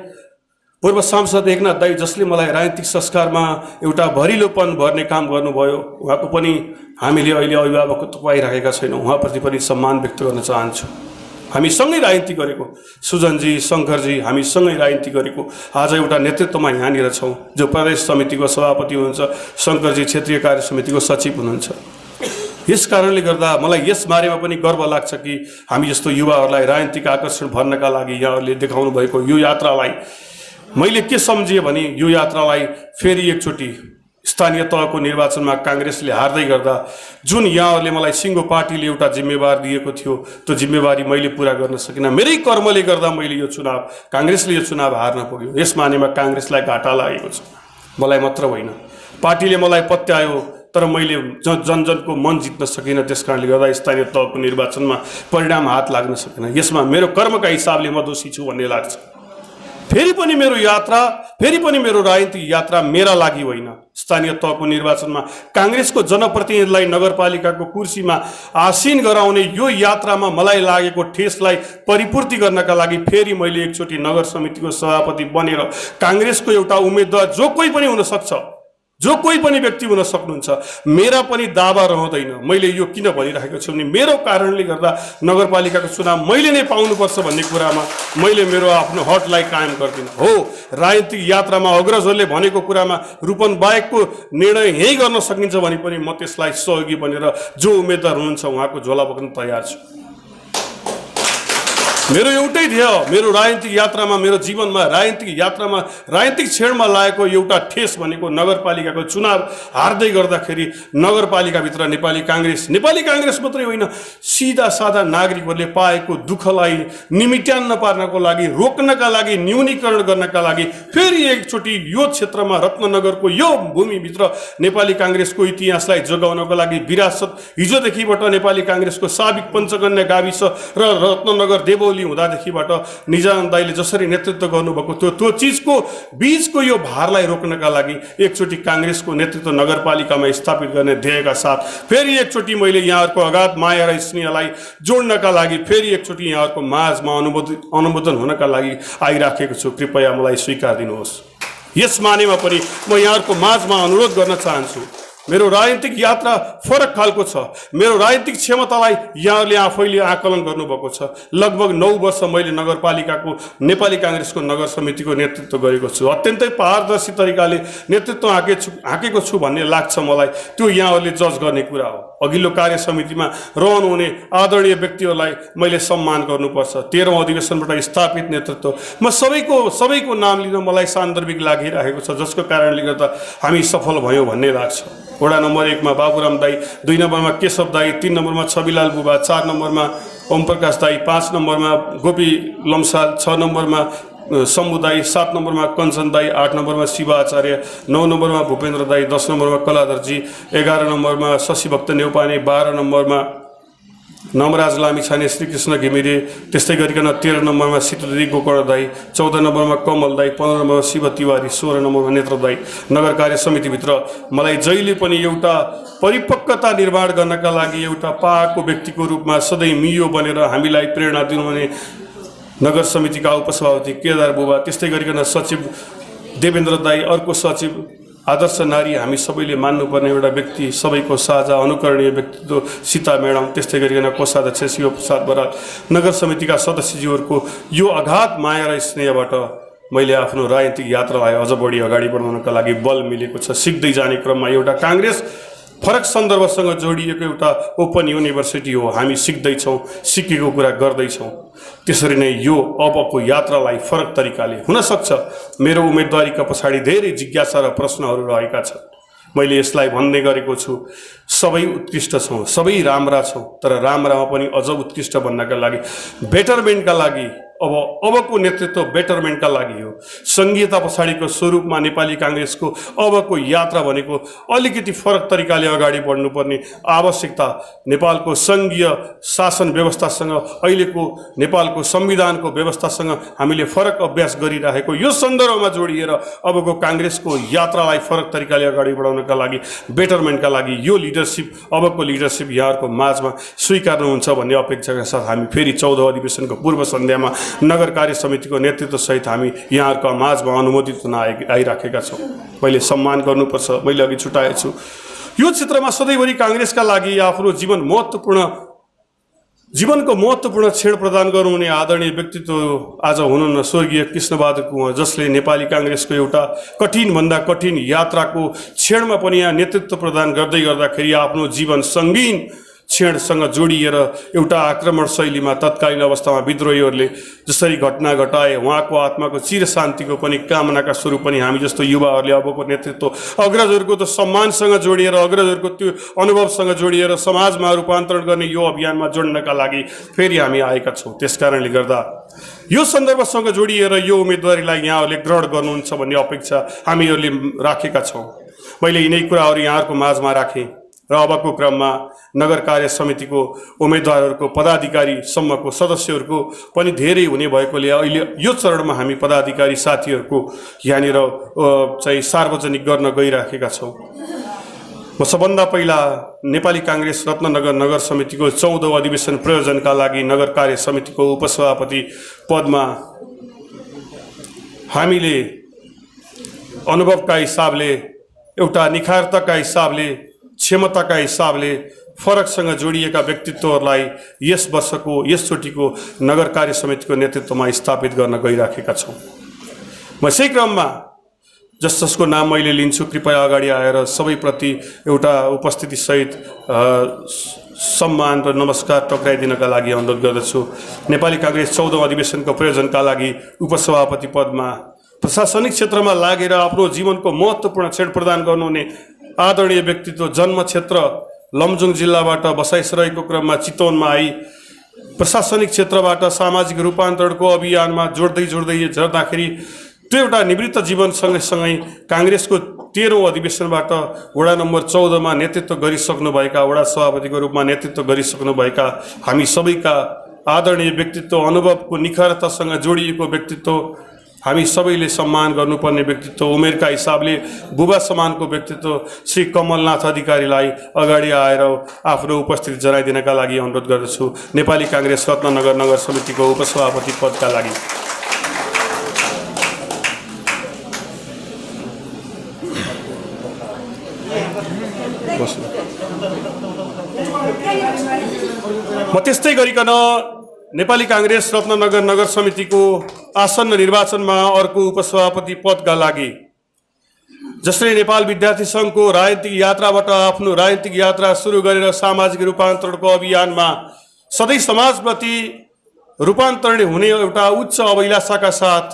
पूर्व सांसद एकनाथ दाई, जसले मलाई राजनीतिक संस्कारमा एउटा भरिलोपन भर्ने काम गर्नुभयो, उहाँको पनि हामीले अहिले अभिभावकत्व पाइरहेका छैनौँ, उहाँप्रति पनि सम्मान व्यक्त गर्न चाहन्छु। हामी सँगै राजनीति गरेको सुजनजी, शङ्करजी, हामी सँगै राजनीति गरेको आज एउटा नेतृत्वमा यहाँनिर छौँ। जो प्रदेश समितिको सभापति हुनुहुन्छ, शङ्करजी क्षेत्रीय कार्य समितिको सचिव हुनुहुन्छ। यस कारणले गर्दा मलाई यस बारेमा पनि गर्व लाग्छ कि हामी जस्तो युवाहरूलाई राजनीतिक आकर्षण भर्नका लागि यहाँहरूले देखाउनु भएको यो यात्रालाई मैले के सम्झेँ भने यो यात्रालाई फेरि एकचोटि स्थानीय तहको निर्वाचनमा काङ्ग्रेसले हार्दै गर्दा जुन यहाँहरूले मलाई सिङ्गो पार्टीले एउटा जिम्मेवार दिएको थियो, त्यो जिम्मेवारी मैले पुरा गर्न सकिनँ। मेरै कर्मले गर्दा मैले यो चुनाव, काङ्ग्रेसले यो चुनाव हार्न पुग्यो। यस मानेमा काङ्ग्रेसलाई घाटा लागेको छ, मलाई मात्र होइन। पार्टीले मलाई पत्यायो, तर मैले जनजनको मन जित्न सकिनँ। त्यस कारणले गर्दा स्थानीय तहको निर्वाचनमा परिणाम हात लाग्न सकेन। यसमा मेरो कर्मका हिसाबले म दोषी छु भन्ने लाग्छ। फेरि पनि मेरो राजनीतिक यात्रा मेरा लागि होइन। स्थानीय तहको निर्वाचनमा काङ्ग्रेसको जनप्रतिनिधिलाई नगरपालिकाको कुर्सीमा आसीन गराउने यो यात्रामा मलाई लागेको ठेसलाई परिपूर्ति गर्नका लागि फेरि मैले एकचोटि नगर समितिको सभापति बनेर काङ्ग्रेसको एउटा उम्मेदवार जो कोही पनि हुन सक्छ, जो कोही पनि व्यक्ति हुन सक्नुहुन्छ, मेरा पनि दावा रहँदैन। मैले यो किन भनिरहेको छु भने मेरो कारणले गर्दा नगरपालिकाको चुनाव मैले नै पाउनुपर्छ भन्ने कुरामा मैले मेरो आफ्नो हटलाई कायम गर्दिनँ। हो, राजनीतिक यात्रामा अग्रजहरूले भनेको कुरामा रूपन बाहेकको निर्णय यही गर्न सकिन्छ भने पनि म त्यसलाई सहयोगी बनेर जो उम्मेदवार हुनुहुन्छ उहाँको झोला बोक्न तयार छु। मेरो एउटै ध्येय, मेरो राजनीतिक यात्रामा, मेरो जीवनमा राजनीतिक क्षणमा लागेको एउटा ठेस भनेको नगरपालिकाको चुनाव हार्दै गर्दाखेरि नगरपालिकाभित्र नेपाली काङ्ग्रेस मात्रै होइन, सिधा साधा नागरिकहरूले पाएको दुःखलाई निमिट्यान्न पार्नको लागि, रोक्नका लागि, न्यूनीकरण गर्नका लागि फेरि एकचोटि यो क्षेत्रमा रत्ननगरको यो भूमिभित्र नेपाली काङ्ग्रेसको इतिहासलाई जोगाउनको लागि विरासत हिजोदेखिबाट नेपाली काङ्ग्रेसको साबिक पञ्चकन्या गाविस र रत्ननगर देवौली हुँदादेखिबाट निजानन्द दाइले जसरी नेतृत्व गर्नुभएको त्यो चिजको बीचको यो भारलाई रोक्नका लागि एकचोटि काङ्ग्रेसको नेतृत्व नगरपालिकामा स्थापित गर्ने ध्येयका साथ फेरि एकचोटि मैले यहाँहरूको अगाध माया र स्नेहलाई जोड्नका लागि फेरि एकचोटि यहाँहरूको माझमा अनुमोदन हुनका लागि आइराखेको छु। कृपया मलाई स्वीकार दिनुहोस्। यस मानेमा पनि म यहाँहरूको माझमा अनुरोध गर्न चाहन्छु। मेरो राजनीतिक यात्रा फरक खालको छ। मेरो राजनीतिक क्षमतालाई यहाँहरूले आफैले आकलन गर्नुभएको छ। लगभग 9 वर्ष मैले नगरपालिकाको नेपाली काङ्ग्रेसको नगर समितिको नेतृत्व गरेको छु। अत्यन्तै पारदर्शी तरिकाले नेतृत्व हाँकेको छु भन्ने लाग्छ मलाई। त्यो यहाँहरूले जज गर्ने कुरा हो। अघिल्लो कार्य समितिमा रहनुहुने आदरणीय व्यक्तिहरूलाई मैले सम्मान गर्नुपर्छ। 13औं अधिवेशनबाट स्थापित नेतृत्व, म सबैको नाम लिन मलाई सान्दर्भिक लागिरहेको छ, जसको कारणले गर्दा हामी सफल भयौँ भन्ने लाग्छ। वडा नम्बर 1 मा बाबुराम दाई, 2 नम्बरमा केशव दाई, 3 नम्बरमा छविलाल बुबा, 4 नम्बरमा ओम प्रकाश दाई, 5 नम्बरमा गोपी लम्साल, 6 नम्बरमा शम्भु दाई, 7 नम्बरमा कञ्चन दाई, 8 नम्बरमा शिव आचार्य, 9 नम्बरमा भूपेन्द्र दाई, 10 नम्बरमा कलाधरजी, 11 नम्बरमा शशिभक्त नेउपाने, 12 नम्बरमा नमराज लामिछाने, श्रीकृष्ण घिमिरे, त्यस्तै गरिकन 13 नम्बरमा सितुदेवी गोकर्ण दाई, 14 नम्बरमा कमल दाई, 15 नम्बरमा शिव तिवारी, 16 नम्बरमा नेत्र दाई। नगर कार्य समितिभित्र मलाई जहिले पनि एउटा परिपक्वता निर्माण गर्नका लागि एउटा पाएको व्यक्तिको रूपमा सधैँ मियो बनेर हामीलाई प्रेरणा दिनुहुने नगर समितिका उपसभापति केदार बुबा, त्यस्तै गरिकन सचिव देवेन्द्र दाई, अर्को सचिव आदर्श नारी, हामी सबैले मान्नुपर्ने एउटा व्यक्ति, सबैको साझा अनुकरणीय व्यक्तित्व सीता म्याडम, त्यस्तै गरिकन कोषाध्यक्ष शिव प्रसाद बराल। नगर समितिका सदस्यज्यूहरूको यो अगाध माया र स्नेहबाट मैले आफ्नो राजनीतिक यात्रालाई अझ बढी अगाडि बढाउनका लागि बल मिलेको छ। सिक्दै जाने क्रममा एउटा काङ्ग्रेस फरक सन्दर्भसँग जोडिएको एउटा ओपन युनिभर्सिटी हो। हामी सिक्दैछौँ, सिकेको कुरा गर्दैछौँ। त्यसरी नै यो अबको यात्रालाई फरक तरिकाले हुनसक्छ। मेरो उम्मेदवारीका पछाडि धेरै जिज्ञासा र प्रश्नहरू रहेका छन्। मैले यसलाई भन्ने गरेको छु, सबै उत्कृष्ट छौँ, सबै राम्रा छौँ, तर राम्रामा पनि अझ उत्कृष्ट बन्नका लागि, बेटरमेन्टका लागि, अबको नेतृत्व बेटरमेन्टका लागि हो। सङ्घीयता पछाडिको स्वरूपमा नेपाली काङ्ग्रेसको अबको यात्रा भनेको अलिकति फरक तरिकाले अगाडि बढ्नुपर्ने आवश्यकता नेपालको सङ्घीय शासन व्यवस्थासँग, अहिलेको नेपालको संविधानको व्यवस्थासँग हामीले फरक अभ्यास गरिरहेको यो सन्दर्भमा जोडिएर अबको काङ्ग्रेसको यात्रालाई फरक तरिकाले अगाडि बढाउनका लागि, बेटरमेन्टका लागि यो लिडरसिप, अबको लिडरसिप यहाँहरूको माझमा स्वीकार्नुहुन्छ भन्ने अपेक्षाका साथ हामी फेरि 14औं अधिवेशनको पूर्व सन्ध्यामा नगर कार्य समितिको नेतृत्वसहित हामी यहाँहरूको माझमा अनुमोदित हुन आइराखेका छौँ। मैले सम्मान गर्नुपर्छ, मैले अघि छुटाएछु। यो क्षेत्रमा सधैँभरि काङ्ग्रेसका लागि आफ्नो जीवनको महत्त्वपूर्ण क्षण प्रदान गर्नुहुने आदरणीय व्यक्तित्व आज हुनुहुन्न स्वर्गीय कृष्णबहादुर कुँवर, जसले नेपाली काङ्ग्रेसको एउटा कठिनभन्दा कठिन यात्राको क्षणमा पनि यहाँ नेतृत्व प्रदान गर्दै गर्दाखेरि आफ्नो जीवन सङ्गीन क्षणसँग जोडिएर एउटा आक्रमण शैलीमा तत्कालीन अवस्थामा विद्रोहीहरूले जसरी घटना घटाए, उहाँको आत्माको चिर शान्तिको पनि कामनाका स्वरूप पनि हामी जस्तो युवाहरूले अबको नेतृत्व अग्रजहरूको त सम्मानसँग जोडिएर, अग्रजहरूको त्यो अनुभवसँग जोडिएर समाजमा रूपान्तरण गर्ने यो अभियानमा जोड्नका लागि फेरि हामी आएका छौँ। त्यसकारणले गर्दा यो सन्दर्भसँग जोडिएर यो उम्मेदवारीलाई यहाँहरूले ग्रहण गर्नुहुन्छ भन्ने अपेक्षा हामीहरूले राखेका छौँ। मैले यिनै कुराहरू यहाँहरूको माझमा राखेँ र अबको क्रममा नगर कार्य समितिको उम्मेदवारहरूको पदाधिकारीसम्मको सदस्यहरूको पनि धेरै हुने भएकोले अहिले यो चरणमा हामी पदाधिकारी साथीहरूको यहाँनिर चाहिँ सार्वजनिक गर्न गइराखेका छौँ। म सबभन्दा पहिला नेपाली काङ्ग्रेस रत्ननगर नगर समितिको 14औं अधिवेशन प्रयोजनका लागि नगर कार्य समितिको उपसभापति पदमा हामीले अनुभवका हिसाबले, एउटा निखारताका हिसाबले, क्षमताका हिसाबले फरकसँग जोडिएका व्यक्तित्वहरूलाई यस वर्षको यसचोटिको नगर कार्य समितिको नेतृत्वमा स्थापित गर्न गइराखेका छौँ। म यसै क्रममा जसको नाम मैले लिन्छु कृपया अगाडि आएर सबैप्रति एउटा उपस्थितिसहित सम्मान र नमस्कार टक्राइदिनका लागि अनुरोध गर्दछु। नेपाली काङ्ग्रेस 14औं अधिवेशनको प्रयोजनका लागि उपसभापति पदमा प्रशासनिक क्षेत्रमा लागेर आफ्नो जीवनको महत्त्वपूर्ण क्षण प्रदान गर्नुहुने आदरणीय व्यक्तित्व, जन्म क्षेत्र लमजुङ जिल्लाबाट बसाइसरहेको क्रममा चितवनमा आई प्रशासनिक क्षेत्रबाट सामाजिक रूपान्तरणको अभियानमा जोड्दै झर्दाखेरि त्यो एउटा निवृत्त जीवन सँगसँगै काङ्ग्रेसको 13औं अधिवेशनबाट वडा नम्बर 14मा नेतृत्व गरिसक्नुभएका, वडा सभापतिको रूपमा नेतृत्व गरिसक्नुभएका हामी सबैका आदरणीय व्यक्तित्व, अनुभवको निखरतासँग जोडिएको व्यक्तित्व, हामी सबैले सम्मान गर्नुपर्ने व्यक्तित्व, उमेरका हिसाबले बुबा समानको व्यक्तित्व श्री कमलनाथ अधिकारीलाई अगाडि आएर आफ्नो उपस्थिति जनाइदिनका लागि अनुरोध गर्दछु। नेपाली काङ्ग्रेस रत्ननगर नगर समितिको उपसभापति पदका लागि म त्यस्तै गरिकन नेपाली काङ्ग्रेस रत्ननगर नगर समितिको आसन्न निर्वाचनमा अर्को उपसभापति पदका लागि, जसले नेपाल विद्यार्थी सङ्घको राजनीतिक यात्राबाट आफ्नो राजनीतिक यात्रा सुरु गरेर सामाजिक रूपान्तरणको अभियानमा सधैँ समाजप्रति रूपान्तरण हुने एउटा उच्च अभिलाषाका साथ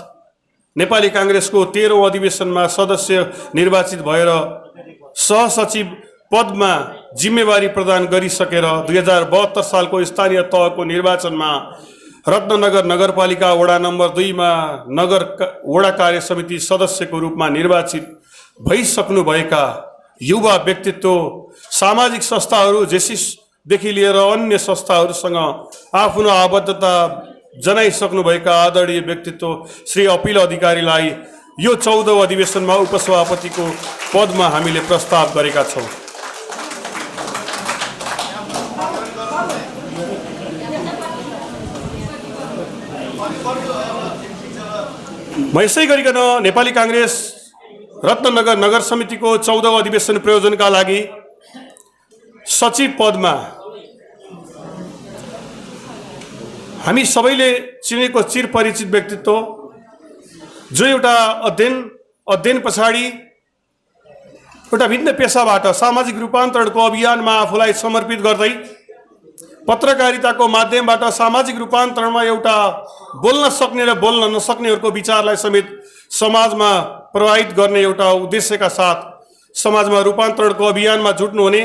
नेपाली काङ्ग्रेसको 13औं अधिवेशनमा सदस्य निर्वाचित भएर सहसचिव पदमा जिम्मेवारी प्रदान गरिसकेर 2072 सालको स्थानीय तहको निर्वाचनमा रत्ननगर नगरपालिका वडा नम्बर 2मा वडा कार्य समिति सदस्यको रूपमा निर्वाचित भइसक्नुभएका युवा व्यक्तित्व, सामाजिक संस्थाहरू जेसिसदेखि लिएर अन्य संस्थाहरूसँग आफ्नो आबद्धता जनाइसक्नुभएका आदरणीय व्यक्तित्व श्री अपिल अधिकारीलाई यो 14औं अधिवेशनमा उपसभापतिको पदमा हामीले प्रस्ताव गरेका छौँ। म यसै गरिकन नेपाली काङ्ग्रेस रत्ननगर नगर समितिको 14औं अधिवेशन प्रयोजनका लागि सचिव पदमा हामी सबैले चिनेको चिरपरिचित व्यक्तित्व, जो एउटा अध्ययन पछाडि एउटा भिन्न पेसाबाट सामाजिक रूपान्तरणको अभियानमा आफूलाई समर्पित गर्दै पत्रकारिताको माध्यमबाट सामाजिक रूपान्तरणमा एउटा बोल्न सक्ने र बोल्न नसक्नेहरूको विचारलाई समेत समाजमा प्रभावित गर्ने एउटा उद्देश्यका साथ समाजमा रूपान्तरणको अभियानमा जुट्नुहुने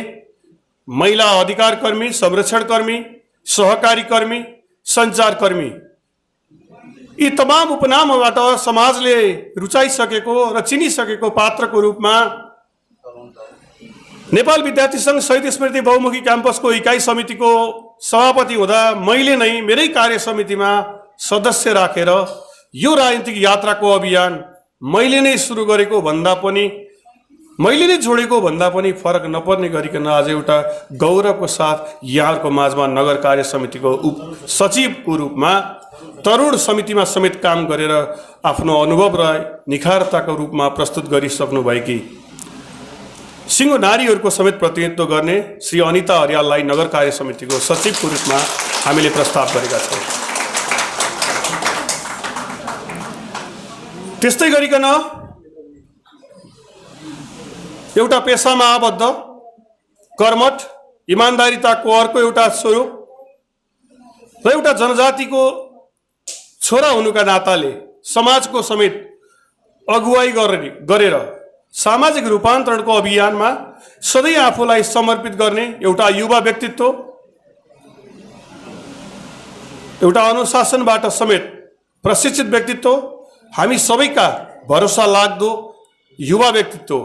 महिला अधिकार कर्मी, संरक्षण कर्मी, सहकारी कर्मी, सञ्चारकर्मी, यी तमाम उपनामबाट समाजले रुचाइसकेको र चिनिसकेको पात्रको रूपमा नेपाल विद्यार्थी सङ्घ शहीद स्मृति बहुमुखी क्याम्पसको इकाइ समितिको सभापति हुँदा मैले नै मेरै कार्य समितिमा सदस्य राखेर यो राजनीतिक यात्राको अभियान मैले नै सुरु गरेको भन्दा पनि, मैले नै जोडेको भन्दा पनि फरक नपर्ने गरिकन आज एउटा गौरवको साथ यहाँहरूको माझमा नगर कार्य समितिको सचिवको रूपमा तरुण समितिमा समेत काम गरेर आफ्नो अनुभव र निखारताको रूपमा प्रस्तुत गरिसक्नु भएकी सिङ्गो नारीहरूको समेत प्रतिनिधित्व गर्ने श्री अनिता अर्याललाई नगर कार्य समितिको सचिवको रूपमा हामीले प्रस्ताव गरेका छौँ। त्यस्तै गरिकन एउटा पेसामा आबद्ध, कर्मठ, इमान्दारिताको अर्को एउटा स्वरूप र एउटा जनजातिको छोरा हुनुका नाताले समाजको समेत अगुवाई गरेर सामाजिक रूपान्तरणको अभियानमा सधैँ आफूलाई समर्पित गर्ने एउटा युवा व्यक्तित्व, एउटा अनुशासनबाट समेत प्रशिक्षित व्यक्तित्व, हामी सबैका भरोसा लाग्दो युवा व्यक्तित्व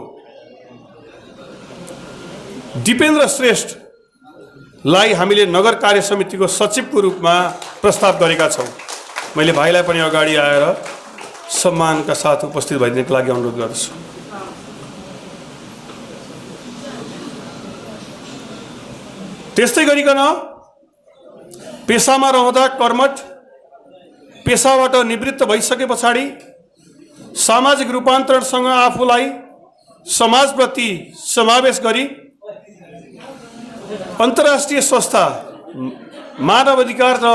दिपेन्द्र श्रेष्ठलाई हामीले नगर कार्य समितिको सचिवको रूपमा प्रस्ताव गरेका छौँ। मैले भाइलाई पनि अगाडि आएर सम्मानका साथ उपस्थित भइदिनको लागि अनुरोध गर्दछु। त्यस्तै गरिकन पेसामा रहँदा कर्मठ, पेसाबाट निवृत्त भइसके पछाडि सामाजिक रूपान्तरणसँग आफूलाई समाजप्रति समावेश गरी अन्तर्राष्ट्रिय संस्था मानव अधिकार र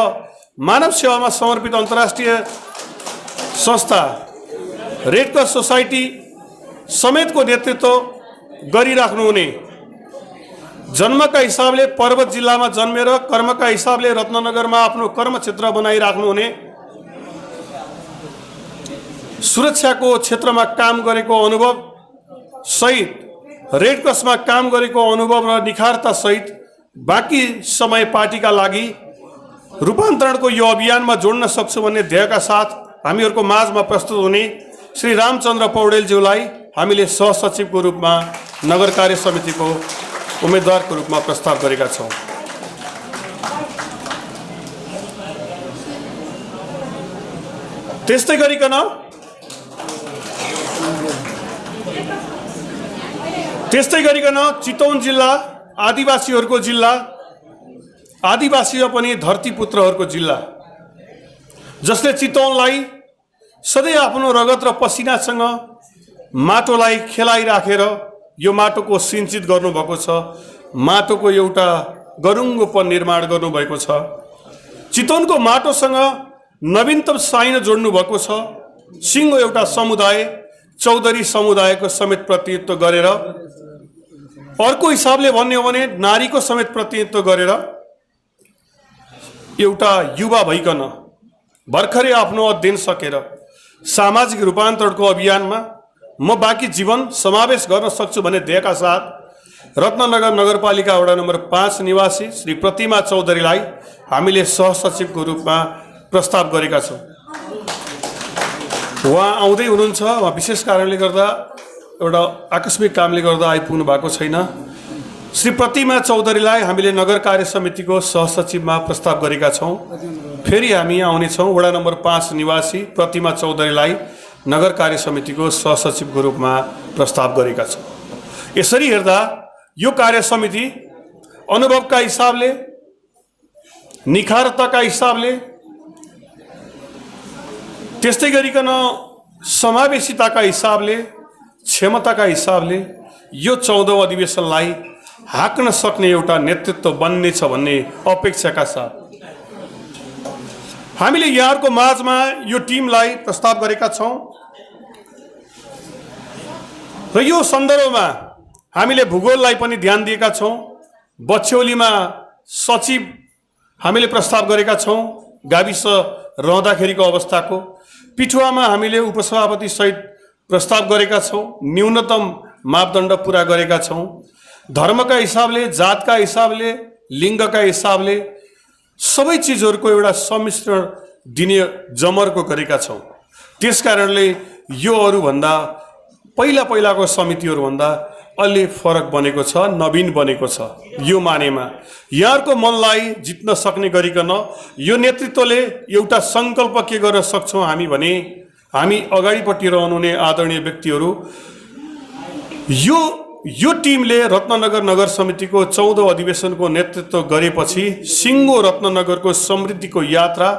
मानव सेवामा समर्पित अन्तर्राष्ट्रिय संस्था रेड क्रस सोसाइटी समेतको नेतृत्व गरिराख्नुहुने, जन्मका हिसाबले पर्वत जिल्लामा जन्मेर कर्मका हिसाबले रत्नगरमा आफ्नो कर्मक्षेत्र बनाइराख्नुहुने, सुरक्षाको क्षेत्रमा काम गरेको अनुभव सहित रेड क्रसमा काम गरेको अनुभव र निखारता सहित बाँकी समय पार्टीका लागि रूपान्तरणको यो अभियानमा जोड्न सक्छु भन्ने ध्येयका साथ हामीहरूको माझमा प्रस्तुत हुने श्री रामचन्द्र पौडेलज्यूलाई हामीले सहसचिवको रूपमा नगर कार्य समितिको उम्मेदवारको रूपमा प्रस्ताव गरेका छौँ। त्यस्तै गरिकन चितवन जिल्ला आदिवासीहरूको जिल्ला, आदिवासी पनि धरतीपुत्रहरूको जिल्ला, जसले चितवनलाई सधैँ आफ्नो रगत र पसिनासँग माटोलाई खेलाइराखेर यो माटोको सिंचित गर्नुभएको छ, माटोको एउटा गरुङ्गोपन निर्माण गर्नुभएको छ। चितवनको माटोसँग नवीनतम साइन जोड्नुभएको छ। सिङ्गो एउटा समुदाय चौधरी समुदायको समेत प्रतिनिधित्व गरेर, अर्को हिसाबले भन्ने हो भने नारीको समेत प्रतिनिधित्व गरेर एउटा युवा भइकन भर्खरै आफ्नो अध्ययन सकेर सामाजिक रूपान्तरणको अभियानमा म बाँकी जीवन समावेश गर्न सक्छु भन्ने ध्येयका साथ रत्नगर नगरपालिका वडा नम्बर 5 निवासी श्री प्रतिमा चौधरीलाई हामीले सहसचिवको रूपमा प्रस्ताव गरेका छौँ। उहाँ आउँदै हुनुहुन्छ, उहाँ विशेष कारणले गर्दा एउटा आकस्मिक कामले गर्दा आइपुग्नु भएको छैन। श्री प्रतिमा चौधरीलाई हामीले नगर कार्य समितिको सहसचिवमा प्रस्ताव गरेका छौँ। फेरि हामी आउनेछौँ। वडा नम्बर 5 निवासी प्रतिमा चौधरीलाई नगर कार्य समितिको सहसचिवको रूपमा प्रस्ताव गरेका छौँ। यसरी हेर्दा यो कार्य समिति अनुभवका हिसाबले, निखारताका हिसाबले, त्यस्तै गरिकन समावेशिताका हिसाबले, क्षमताका हिसाबले यो 14औं अधिवेशनलाई हाँक्न सक्ने एउटा नेतृत्व बन्नेछ भन्ने अपेक्षाका साथ हामीले यहाँहरूको माझमा यो टिमलाई प्रस्ताव गरेका छौँ। र यो सन्दर्भमा हामीले भूगोललाई पनि ध्यान दिएका छौँ। बछ्यौलीमा सचिव हामीले प्रस्ताव गरेका छौँ गाविस रहँदाखेरिको अवस्थाको। पिठुवामा हामीले उपसभापति सहित प्रस्ताव गरेका छौँ। न्यूनतम मापदण्ड पुरा गरेका छौँ। धर्मका हिसाबले, जातका हिसाबले, लिङ्गका हिसाबले सबै चिजहरूको एउटा सम्मिश्रण दिने जमर्को गरेका छौँ। त्यसकारणले यो अरूभन्दा पहिलाको समितिहरूभन्दा अलि फरक बनेको छ, नवीन बनेको छ। यो मानेमा यहाँहरूको मनलाई जित्न सक्ने गरिकन यो नेतृत्वले एउटा सङ्कल्प के गर्न सक्छौँ हामी भने, हामी अगाडिपट्टि रहनुहुने आदरणीय व्यक्तिहरू यो टिमले रत्नगर नगर समितिको 14औं अधिवेशनको नेतृत्व गरेपछि सिङ्गो रत्नगरको समृद्धिको यात्रा,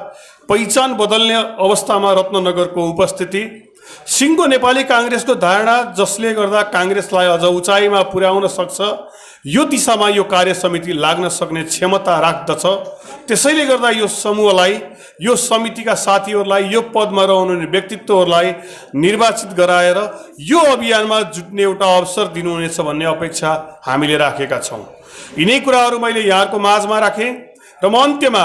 पहिचान बदल्ने अवस्थामा रत्नगरको उपस्थिति, सिङ्गो नेपाली काङ्ग्रेसको धारणा जसले गर्दा काङ्ग्रेसलाई अझ उचाइमा पुर्याउन सक्छ, यो दिशामा यो कार्य समिति लाग्न सक्ने क्षमता राख्दछ। त्यसैले गर्दा यो समूहलाई, यो समितिका साथीहरूलाई, यो पदमा रहनुहुने व्यक्तित्वहरूलाई निर्वाचित गराएर यो अभियानमा जुट्ने एउटा अवसर दिनुहुनेछ भन्ने अपेक्षा हामीले राखेका छौँ। यिनै कुराहरू मैले यहाँहरूको माझमा राखेँ र म अन्त्यमा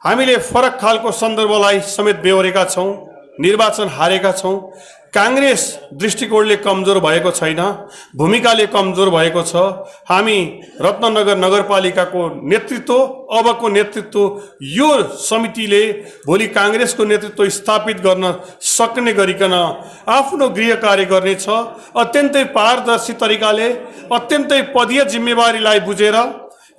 हामीले फरक खालको सन्दर्भलाई समेत बेहोरेका छौँ। निर्वाचन हारेका छौँ, काङ्ग्रेस दृष्टिकोणले कमजोर भएको छैन, भूमिकाले कमजोर भएको छ। हामी रत्ननगर नगरपालिकाको नेतृत्व, अबको नेतृत्व यो समितिले भोलि काङ्ग्रेसको नेतृत्व स्थापित गर्न सक्ने गरिकन आफ्नो गृह कार्य गर्नेछ। अत्यन्तै पारदर्शी तरिकाले, अत्यन्तै पदीय जिम्मेवारीलाई बुझेर,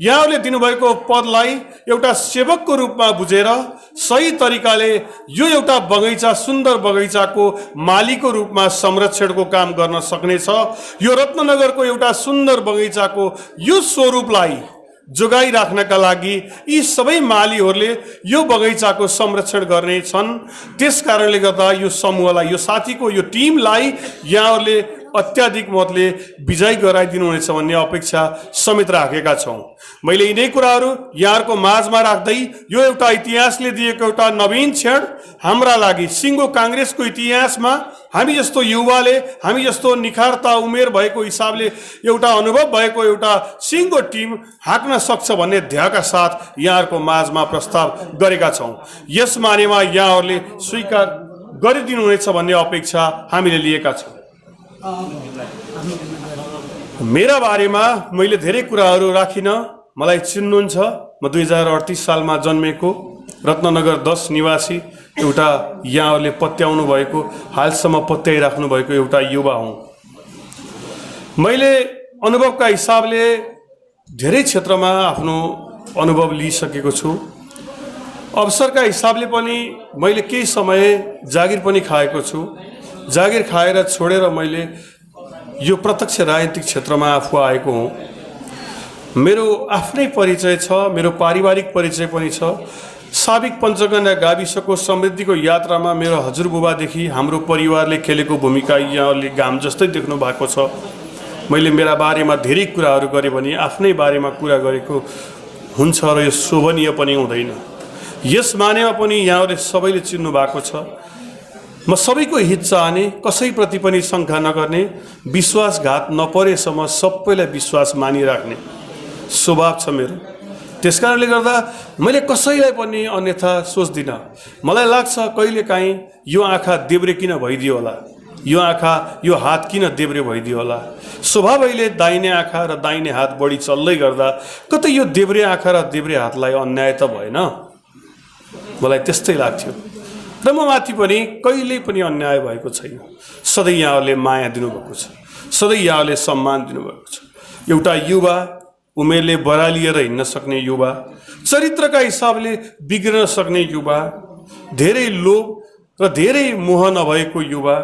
यहाँहरूले दिनुभएको पदलाई एउटा सेवकको रूपमा बुझेर सही तरिकाले यो एउटा बगैँचा, सुन्दर बगैँचाको मालीको रूपमा संरक्षणको काम गर्न सक्नेछ। यो रत्ननगरको एउटा सुन्दर बगैँचाको यो स्वरूपलाई जोगाइराख्नका लागि यी सबै मालीहरूले यो बगैँचाको संरक्षण गर्नेछन्। त्यस कारणले गर्दा यो समूहलाई, यो साथीको यो टिमलाई यहाँहरूले अत्याधिक मतले विजय गराइदिनु हुनेछ भन्ने अपेक्षा समेत राखेका छौँ। मैले यिनै कुराहरू यहाँहरूको माझमा राख्दै यो एउटा इतिहासले दिएको एउटा नवीन क्षण हाम्रा लागि, सिङ्गो काङ्ग्रेसको इतिहासमा हामी जस्तो युवाले, हामी जस्तो निखारता उमेर भएको हिसाबले एउटा अनुभव भएको एउटा सिङ्गो टिम हाँक्न सक्छ भन्ने ध्येयका साथ यहाँहरूको माझमा प्रस्ताव गरेका छौँ। यस मानेमा यहाँहरूले स्वीकार गरिदिनुहुनेछ भन्ने अपेक्षा हामीले लिएका छौँ। मेरा बारेमा मैले धेरै कुराहरू राखिनँ। मलाई चिन्नुहुन्छ, म 2038 सालमा जन्मेको रत्ननगर 10 निवासी एउटा यहाँहरूले पत्याउनु भएको, हालसम्म पत्याइराख्नु भएको एउटा युवा हुँ। मैले अनुभवका हिसाबले धेरै क्षेत्रमा आफ्नो अनुभव लिइसकेको छु। अवसरका हिसाबले पनि मैले केही समय जागिर पनि खाएको छु। जागिर खाएर छोडेर मैले यो प्रत्यक्ष राजनीतिक क्षेत्रमा आफू आएको हुँ। मेरो आफ्नै परिचय छ, मेरो पारिवारिक परिचय पनि छ। साबिक पञ्चगन्या गाविसको समृद्धिको यात्रामा मेरो हजुरबुबादेखि हाम्रो परिवारले खेलेको भूमिका यहाँले घाम जस्तै देख्नु भएको छ। मैले मेरा बारेमा धेरै कुराहरू गरेँ भने आफ्नै बारेमा कुरा गरेको हुन्छ र यो शोभनीय पनि हुँदैन। यस मानेमा पनि यहाँहरूले सबैले चिन्नु भएको छ। म सबैको हित चाहने, कसैप्रति पनि शङ्का नगर्ने, विश्वासघात नपरेसम्म सबैलाई विश्वास मानिराख्ने स्वभाव छ मेरो। त्यसकारणले गर्दा मैले कसैलाई पनि अन्यथा सोच्दिनँ। मलाई लाग्छ कहिलेकाहीँ यो आँखा देब्रे किन भइदियो होला, यो आँखा, यो हात किन देब्रे भइदियो होला। स्वभावैले दाहिने आँखा र दाहिने हात बढी चल्दै गर्दा कतै यो देब्रे आँखा र देब्रे हातलाई अन्याय त भएन, मलाई त्यस्तै लाग्थ्यो। र म माथि पनि कहिल्यै पनि अन्याय भएको छैन। सधैँ यहाँहरूले माया दिनुभएको छ, सधैँ यहाँहरूले सम्मान दिनुभएको छ। एउटा युवा, उमेरले बरालिएर हिँड्न सक्ने युवा, चरित्रका हिसाबले बिग्रन सक्ने युवा, धेरै लोभ र धेरै मोह नभएको युवा।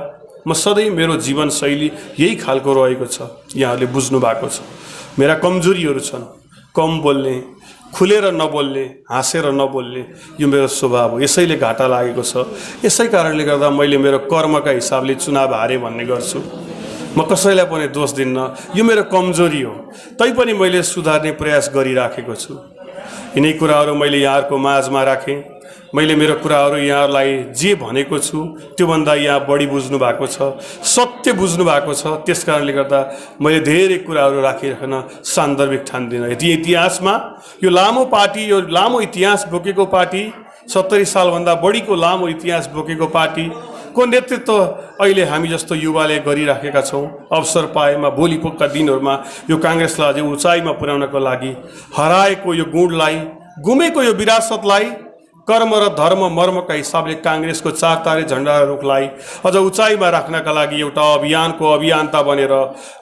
म सधैँ मेरो जीवनशैली यही खालको रहेको छ, यहाँहरूले बुझ्नु भएको छ। मेरा कमजोरीहरू छन्, कम बोल्ने, खुलेर नबोल्ने, हाँसेर नबोल्ने, यो मेरो स्वभाव हो। यसैले घाटा लागेको छ। यसै कारणले गर्दा मैले मेरो कर्मका हिसाबले चुनाव हारेँ भन्ने गर्छु। म कसैलाई पनि दोष दिन्न, यो मेरो कमजोरी हो। तैपनि मैले सुधार्ने प्रयास गरिराखेको छु। यिनै कुराहरू मैले यहाँहरूको माझमा राखेँ। मैले मेरो कुराहरू यहाँलाई जे भनेको छु त्योभन्दा यहाँ बढी बुझ्नु भएको छ, सत्य बुझ्नु भएको छ। त्यस कारणले गर्दा मैले धेरै कुराहरू राखिराख्न सान्दर्भिक ठान्दिनँ। यति इतिहासमा यो लामो पार्टी, यो लामो इतिहास बोकेको पार्टी, 70 सालभन्दा बढीको लामो इतिहास बोकेको पार्टीको नेतृत्व अहिले हामी जस्तो युवाले गरिराखेका छौँ। अवसर पाएमा भोलि पक्का दिनहरूमा यो काङ्ग्रेसलाई अझै उचाइमा पुर्याउनको लागि हराएको यो गुणलाई, गुमेको यो विरासतलाई, कर्म र धर्म मर्मका हिसाबले काङ्ग्रेसको 4 तारे झन्डा र रुखलाई अझ उचाइमा राख्नका लागि एउटा अभियानको अभियन्ता बनेर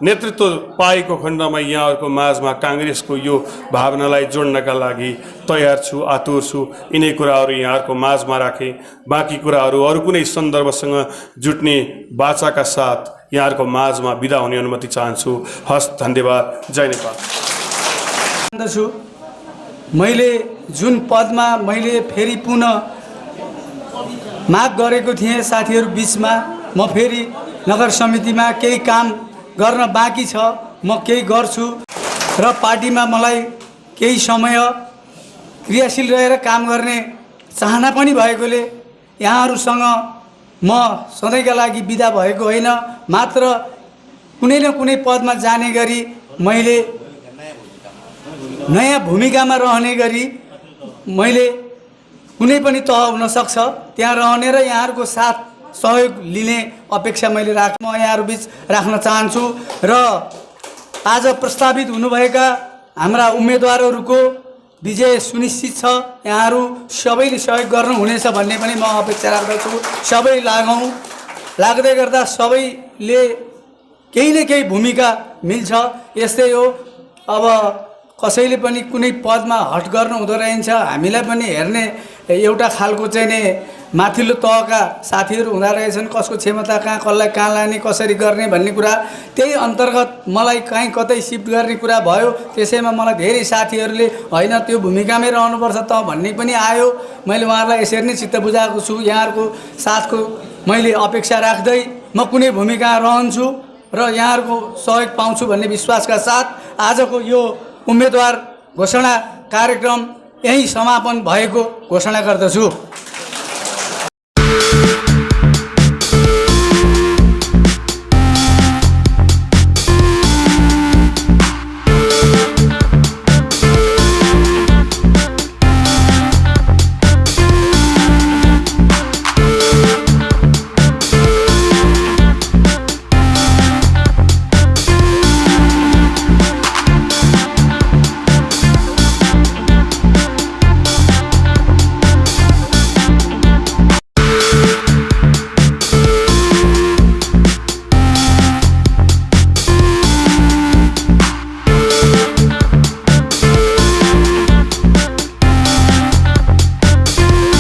नेतृत्व पाएको खण्डमा यहाँहरूको माझमा काङ्ग्रेसको यो भावनालाई जोड्नका लागि तयार छु, आतुर छु। यिनै कुराहरू यहाँहरूको माझमा राखेँ। बाँकी कुराहरू अरू कुनै सन्दर्भसँग जुट्ने बाचाका साथ यहाँहरूको माझमा बिदा हुने अनुमति चाहन्छु। हस्, धन्यवाद। जय नेपाल। मैले जुन पदमा मैले फेरि पुनः माग गरेको थिएँ साथीहरू बिचमा, म फेरि नगर समितिमा केही काम गर्न बाँकी छ, म केही गर्छु र पार्टीमा मलाई केही समय क्रियाशील रहेर काम गर्ने चाहना पनि भएकोले यहाँहरूसँग म सधैँका लागि बिदा भएको होइन, मात्र कुनै न कुनै पदमा जाने गरी मैले नयाँ भूमिकामा रहने गरी मैले कुनै पनि तह हुन सक्छ त्यहाँ रहने र यहाँहरूको साथ सहयोग लिने अपेक्षा मैले म यहाँहरूबिच राख्न चाहन्छु र आज प्रस्तावित हुनुभएका हाम्रा उम्मेदवारहरूको विजय सुनिश्चित छ। यहाँहरू सबैले सहयोग गर्नुहुनेछ भन्ने पनि म अपेक्षा राख्दछु। सबै लाग्दै गर्दा सबैले केही न केही भूमिका मिल्छ। यस्तै हो, अब कसैले पनि कुनै पदमा हट गर्नु हुँदो रहेछ। हामीलाई पनि हेर्ने एउटा खालको चाहिँ नि माथिल्लो तहका साथीहरू हुँदो रहेछन्, कसको क्षमता कहाँ, कसलाई कहाँ लाने, कसरी गर्ने भन्ने कुरा। त्यही अन्तर्गत मलाई कहीँ कतै सिफ्ट गर्ने कुरा भयो। त्यसैमा मलाई धेरै साथीहरूले होइन त्यो भूमिकामै रहनुपर्छ त भन्ने पनि आयो। मैले उहाँहरूलाई यसरी नै चित्त बुझाएको छु। यहाँहरूको साथको मैले अपेक्षा राख्दै म कुनै भूमिका रहन्छु र यहाँहरूको सहयोग पाउँछु भन्ने विश्वासका साथ आजको यो उम्मेदवार घोषणा कार्यक्रम यही समापन भएको घोषणा गर्दछु।